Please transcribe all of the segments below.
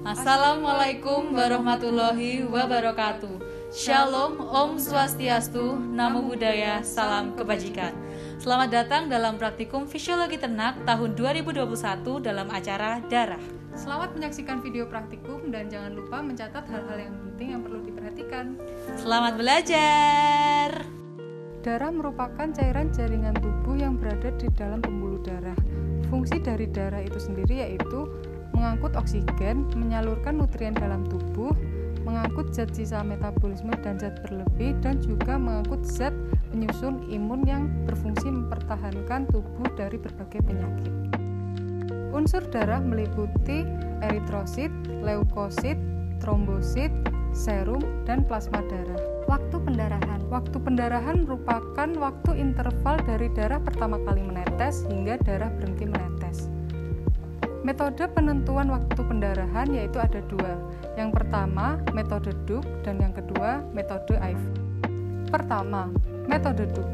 Assalamualaikum warahmatullahi wabarakatuh. Shalom, Om Swastiastu, Namo Buddhaya, Salam Kebajikan. Selamat datang dalam praktikum Fisiologi Ternak tahun 2021 dalam acara Darah. Selamat menyaksikan video praktikum dan jangan lupa mencatat hal-hal yang penting yang perlu diperhatikan. Selamat belajar. Darah merupakan cairan jaringan tubuh yang berada di dalam pembuluh darah. Fungsi dari darah itu sendiri yaitu mengangkut oksigen, menyalurkan nutrien dalam tubuh, mengangkut zat sisa metabolisme dan zat berlebih, dan juga mengangkut zat penyusun imun yang berfungsi mempertahankan tubuh dari berbagai penyakit. Unsur darah meliputi eritrosit, leukosit, trombosit, serum, dan plasma darah. Waktu pendarahan. Waktu pendarahan merupakan waktu interval dari darah pertama kali menetes hingga darah berhenti menetes. Metode penentuan waktu pendarahan yaitu ada dua. Yang pertama, metode Duke, dan yang kedua, metode IV. Pertama, metode Duke.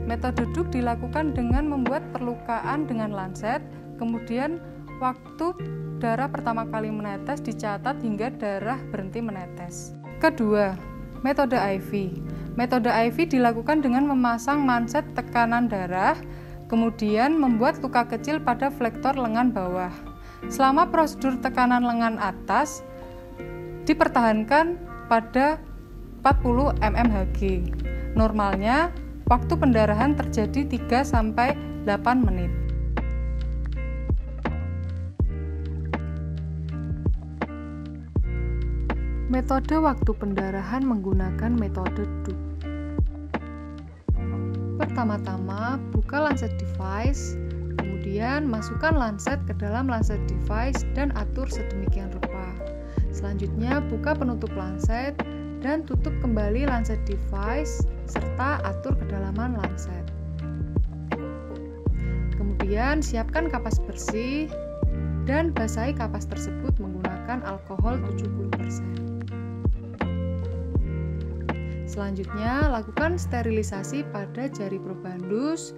Metode Duke dilakukan dengan membuat perlukaan dengan lancet, kemudian waktu darah pertama kali menetes dicatat hingga darah berhenti menetes. Kedua, metode IV. Metode IV dilakukan dengan memasang manset tekanan darah, kemudian membuat luka kecil pada flektor lengan bawah. Selama prosedur tekanan lengan atas dipertahankan pada 40 mmHg. Normalnya, waktu pendarahan terjadi 3-8 menit. Metode waktu pendarahan menggunakan metode Duke. Pertama-tama, buka lancet device, kemudian masukkan lancet ke dalam lancet device dan atur sedemikian rupa. Selanjutnya, buka penutup lancet dan tutup kembali lancet device serta atur kedalaman lancet. Kemudian, siapkan kapas bersih dan basahi kapas tersebut menggunakan alkohol 70%. Selanjutnya, lakukan sterilisasi pada jari probandus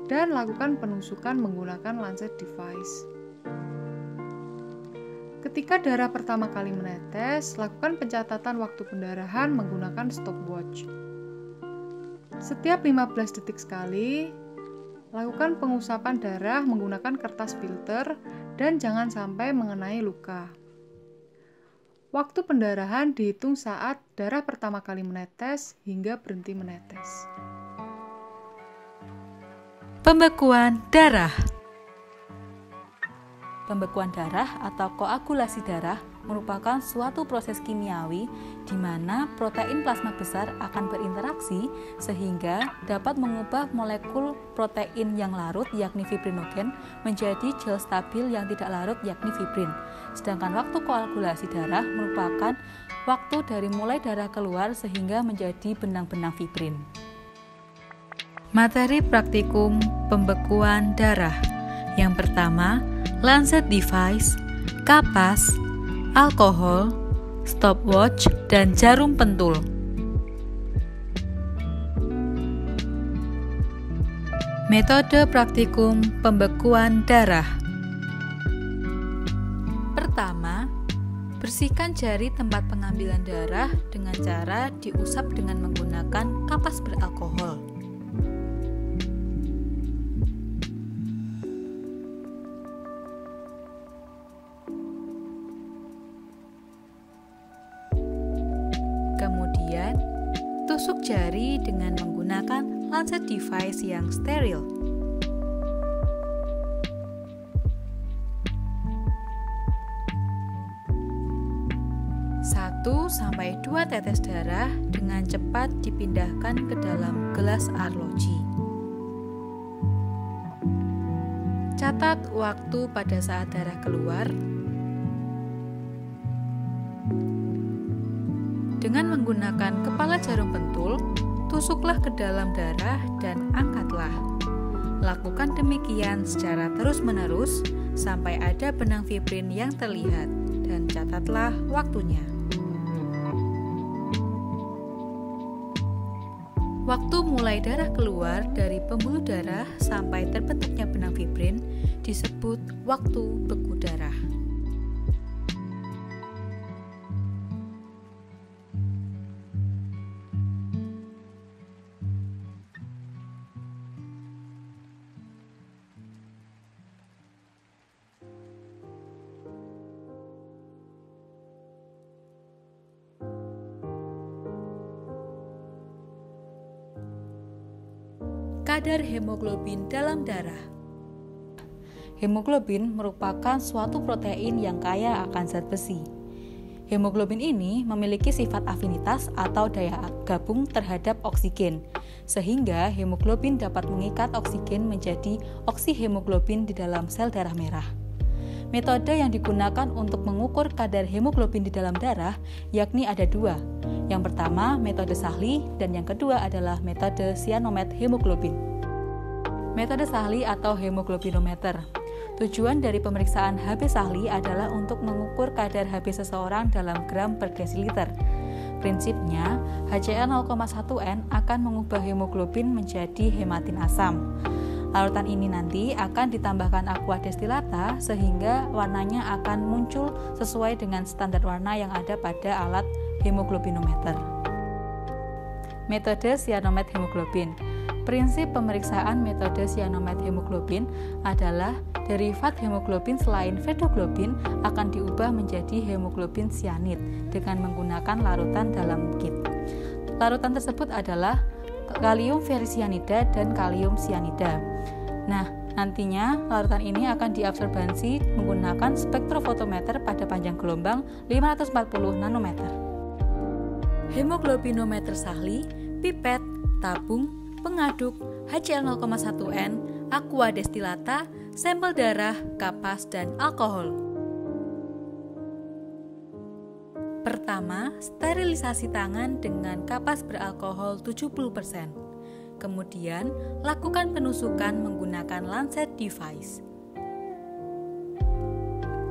dan lakukan penusukan menggunakan lancet device. Ketika darah pertama kali menetes, lakukan pencatatan waktu pendarahan menggunakan stopwatch. Setiap 15 detik sekali, lakukan pengusapan darah menggunakan kertas filter dan jangan sampai mengenai luka. Waktu pendarahan dihitung saat darah pertama kali menetes hingga berhenti menetes. Pembekuan darah. Pembekuan darah atau koagulasi darah merupakan suatu proses kimiawi di mana protein plasma besar akan berinteraksi sehingga dapat mengubah molekul protein yang larut yakni fibrinogen menjadi gel stabil yang tidak larut yakni fibrin. Sedangkan waktu koagulasi darah merupakan waktu dari mulai darah keluar sehingga menjadi benang-benang fibrin. Materi praktikum pembekuan darah. Yang pertama, lancet device, kapas, alkohol, stopwatch, dan jarum pentul. Metode praktikum pembekuan darah. Pertama, bersihkan jari tempat pengambilan darah dengan cara diusap dengan menggunakan kapas beralkohol. Kemudian, tusuk jari dengan menggunakan lancet device yang steril. Satu sampai 2 tetes darah dengan cepat dipindahkan ke dalam gelas arloji. Catat waktu pada saat darah keluar. Dengan menggunakan kepala jarum pentul, tusuklah ke dalam darah dan angkatlah. Lakukan demikian secara terus-menerus sampai ada benang fibrin yang terlihat dan catatlah waktunya. Waktu mulai darah keluar dari pembuluh darah sampai terbentuknya benang fibrin disebut waktu beku darah. kadar hemoglobin dalam darah. Hemoglobin merupakan suatu protein yang kaya akan zat besi. Hemoglobin ini memiliki sifat afinitas atau daya gabung terhadap oksigen, sehingga hemoglobin dapat mengikat oksigen menjadi oksihemoglobin di dalam sel darah merah. Metode yang digunakan untuk mengukur kadar hemoglobin di dalam darah yakni ada dua. Yang pertama metode Sahli dan yang kedua adalah metode sianomet hemoglobin. Metode Sahli atau hemoglobinometer. Tujuan dari pemeriksaan Hb Sahli adalah untuk mengukur kadar Hb seseorang dalam gram per desiliter. Prinsipnya, HCl 0,1N akan mengubah hemoglobin menjadi hematin asam. Larutan ini nanti akan ditambahkan aqua destilata sehingga warnanya akan muncul sesuai dengan standar warna yang ada pada alat hemoglobinometer. Metode sianomet hemoglobin. Prinsip pemeriksaan metode sianomet hemoglobin adalah derivat hemoglobin selain fetoglobin akan diubah menjadi hemoglobin sianid dengan menggunakan larutan dalam kit. Larutan tersebut adalah kalium ferrisianida dan kalium sianida. Nah, nantinya larutan ini akan diabsorbansi menggunakan spektrofotometer pada panjang gelombang 540 nanometer. Hemoglobinometer Sahli, pipet, tabung, pengaduk, HCl 0,1N, aqua destilata, sampel darah, kapas, dan alkohol. Pertama, sterilisasi tangan dengan kapas beralkohol 70%. Kemudian, lakukan penusukan menggunakan lancet device.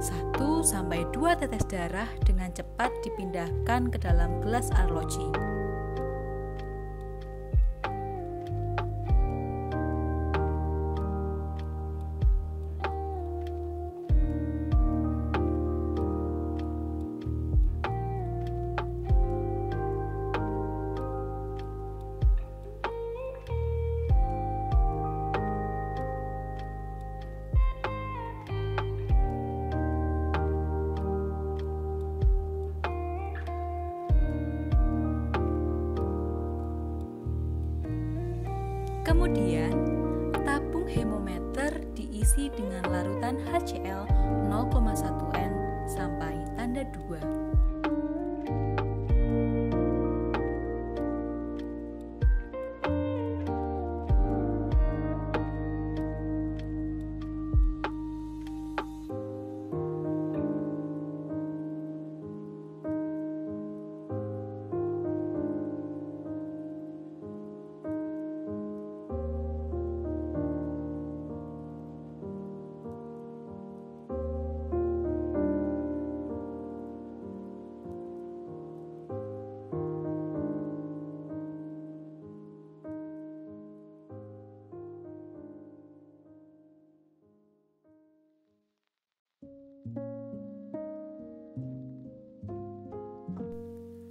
1-2 tetes darah dengan cepat dipindahkan ke dalam gelas arloji. Kemudian, tabung hemometer diisi dengan larutan HCl 0,1N sampai tanda 2.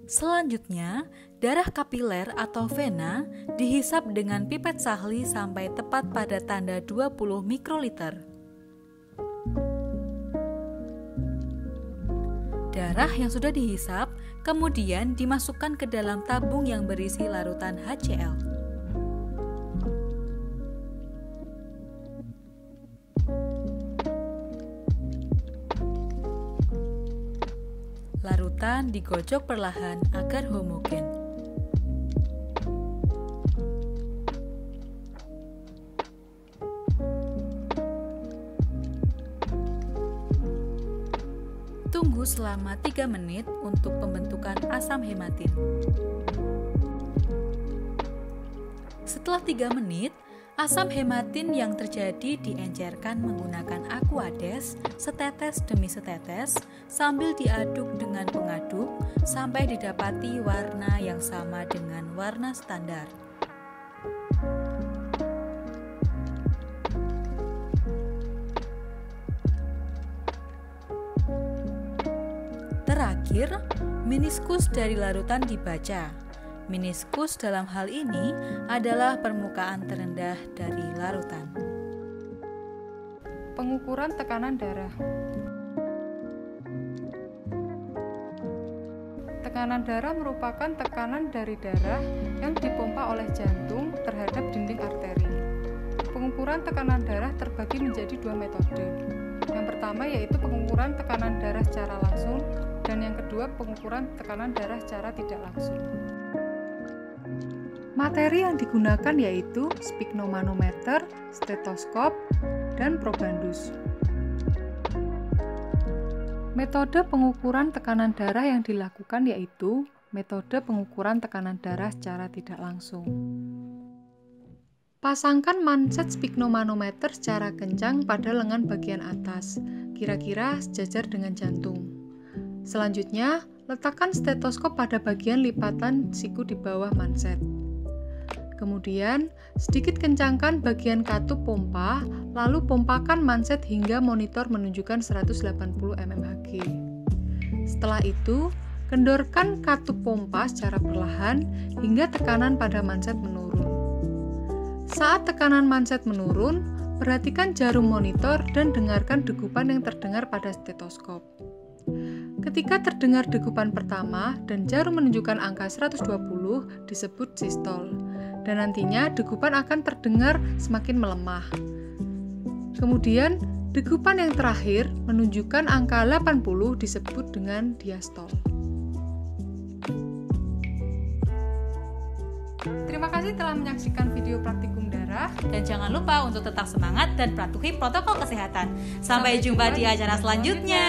Selanjutnya, darah kapiler atau vena dihisap dengan pipet Sahli sampai tepat pada tanda 20 mikroliter. Darah yang sudah dihisap kemudian dimasukkan ke dalam tabung yang berisi larutan HCl. Larutan digocok perlahan agar homogen. Tunggu selama 3 menit untuk pembentukan asam hematin. Setelah 3 menit, asam hematin yang terjadi diencerkan menggunakan aquades setetes demi setetes sambil diaduk dengan pengaduk sampai didapati warna yang sama dengan warna standar. Terakhir, meniskus dari larutan dibaca. Meniskus dalam hal ini adalah permukaan terendah dari larutan. Pengukuran tekanan darah. Tekanan darah merupakan tekanan dari darah yang dipompa oleh jantung terhadap dinding arteri. pengukuran tekanan darah terbagi menjadi dua metode. Yang pertama yaitu pengukuran tekanan darah secara langsung, dan yang kedua pengukuran tekanan darah secara tidak langsung. Materi yang digunakan yaitu sphygmomanometer, stetoskop, dan probandus. Metode pengukuran tekanan darah yang dilakukan yaitu metode pengukuran tekanan darah secara tidak langsung. Pasangkan manset sphygmomanometer secara kencang pada lengan bagian atas, kira-kira sejajar dengan jantung. Selanjutnya, letakkan stetoskop pada bagian lipatan siku di bawah manset. Kemudian, sedikit kencangkan bagian katup pompa, lalu pompakan manset hingga monitor menunjukkan 180 mmHg. Setelah itu, kendorkan katup pompa secara perlahan hingga tekanan pada manset menurun. Saat tekanan manset menurun, perhatikan jarum monitor dan dengarkan degupan yang terdengar pada stetoskop. Ketika terdengar degupan pertama dan jarum menunjukkan angka 120, disebut sistol. Dan nantinya degupan akan terdengar semakin melemah. Kemudian, degupan yang terakhir menunjukkan angka 80 disebut dengan diastol. Terima kasih telah menyaksikan video praktikum darah. Dan jangan lupa untuk tetap semangat dan patuhi protokol kesehatan. Sampai jumpa di acara selanjutnya.